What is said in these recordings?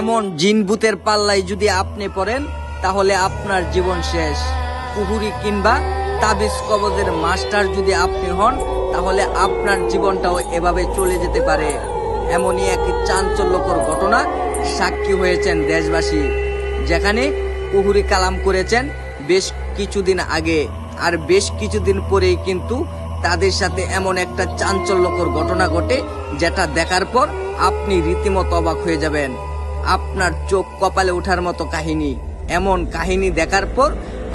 এমন জিনভূতের পাল্লায় যদি আপনি পড়েন তাহলে আপনার জীবন শেষ। কুহুরি কিংবা তাবিজ কবজের মাস্টার যদি আপনি হন তাহলে আপনার জীবনটাও এভাবে চলে যেতে পারে। এমনই এক চাঞ্চল্যকর ঘটনা সাক্ষী হয়েছেন দেশবাসী, যেখানে কুহুরি কালাম করেছেন বেশ কিছুদিন আগে, আর বেশ কিছুদিন পরেই কিন্তু তাদের সাথে এমন একটা চাঞ্চল্যকর ঘটনা ঘটে, যেটা দেখার পর আপনি রীতিমতো অবাক হয়ে যাবেন। আপনার চোখ কপালে ওঠার মতো কাহিনী। এমন কাহিনী দেখার পর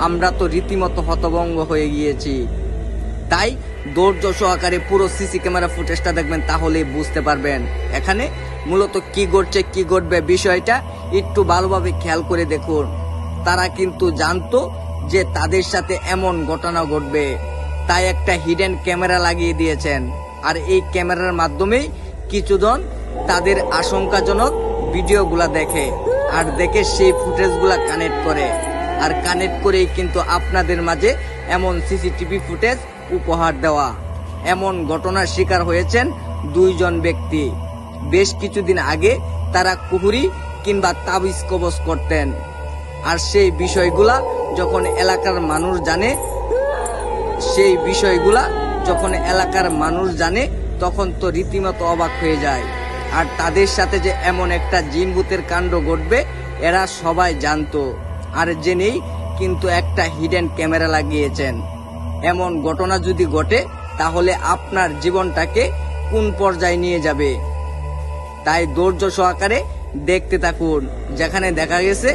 আমরা তো রীতিমতো হতভম্ব হয়ে গিয়েছি। তাই ধৈর্য সহকারে পুরো সিসি ক্যামেরা ফুটেজটা দেখবেন, তাহলে বুঝতে পারবেন এখানে মূলত কি ঘটছে, কি ঘটবে। বিষয়টা একটু ভালোভাবে খেয়াল করে দেখুন। তারা কিন্তু জানতো যে তাদের সাথে এমন ঘটনা ঘটবে, তাই একটা হিডেন ক্যামেরা লাগিয়ে দিয়েছেন। আর এই ক্যামেরার মাধ্যমেই কিছুজন তাদের আশঙ্কাজনক ভিডিওগুলা দেখে, আর দেখে সেই ফুটেজগুলা কানেক্ট করে, আর কানেক্ট করেই কিন্তু আপনাদের মাঝে এমন সিসিটিভি ফুটেজ উপহার দেওয়া। এমন ঘটনার শিকার হয়েছেন দুইজন ব্যক্তি। বেশ কিছুদিন আগে তারা কুহুরি কিংবা তাবিজ কবজ করতেন, আর সেই বিষয়গুলা যখন এলাকার মানুষ জানে তখন তো রীতিমতো অবাক হয়ে যায়। আর তাদের সাথে যে এমন একটা জিনভূতের কাণ্ড ঘটবে এরা সবাই জানতো, আর জেনেই কিন্তু একটা হিডেন ক্যামেরা লাগিয়েছেন। এমন ঘটনা যদি ঘটে তাহলে আপনার জীবনটাকে কোন পর্যায়ে নিয়ে যাবে। তাই ধৈর্য সহকারে দেখতে থাকুন। যেখানে দেখা গেছে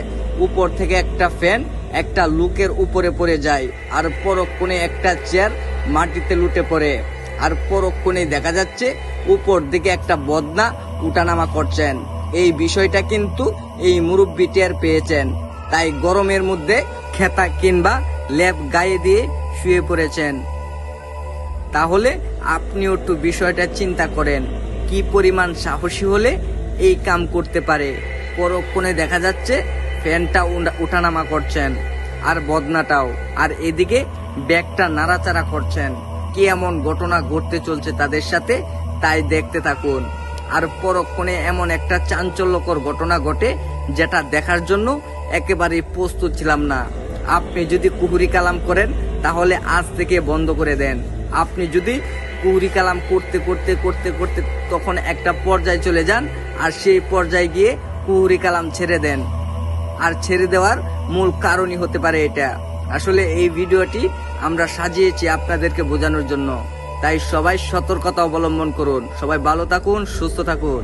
উপর থেকে একটা ফ্যান একটা লোকের উপরে পড়ে যায়, আর পরক্ষণে একটা চেয়ার মাটিতে লুটে পড়ে, আর পরক্ষণে দেখা যাচ্ছে উপর দিকে একটা বদনা উঠানামা করছেন। এই বিষয়টা কিন্তু এই মুরব্বি টের পেয়েছেন, তাই গরমের মধ্যে খেতা কিংবা লেপ গায়ে দিয়ে শুয়ে পড়েছেন। তাহলে আপনিও একটু বিষয়টা চিন্তা করেন, কি পরিমাণ সাহসী হলে এই কাম করতে পারে। পরক্ষণে দেখা যাচ্ছে ফ্যানটা উঠানামা করছেন, আর বদনাটাও, আর এদিকে ব্যাগটা নাড়াচাড়া করছেন। কি এমন ঘটনা ঘটতে চলছে তাদের সাথে, তাই দেখতে থাকুন। আর পরক্ষণে এমন একটা চাঞ্চল্যকর ঘটনা ঘটে, যেটা দেখার জন্য একেবারেই প্রস্তুত ছিলাম না। আপনি যদি কুহুরি কালাম করেন তাহলে আজ থেকে বন্ধ করে দেন। আপনি যদি কুহুরি কালাম করতে করতে করতে করতে তখন একটা পর্যায়ে চলে যান, আর সেই পর্যায়ে গিয়ে কুহুরি কালাম ছেড়ে দেন। আর ছেড়ে দেওয়ার মূল কারণই হতে পারে এটা। আসলে এই ভিডিওটি আমরা সাজিয়েছি আপনাদেরকে বোঝানোর জন্য, তাই সবাই সতর্কতা অবলম্বন করুন। সবাই ভালো থাকুন, সুস্থ থাকুন।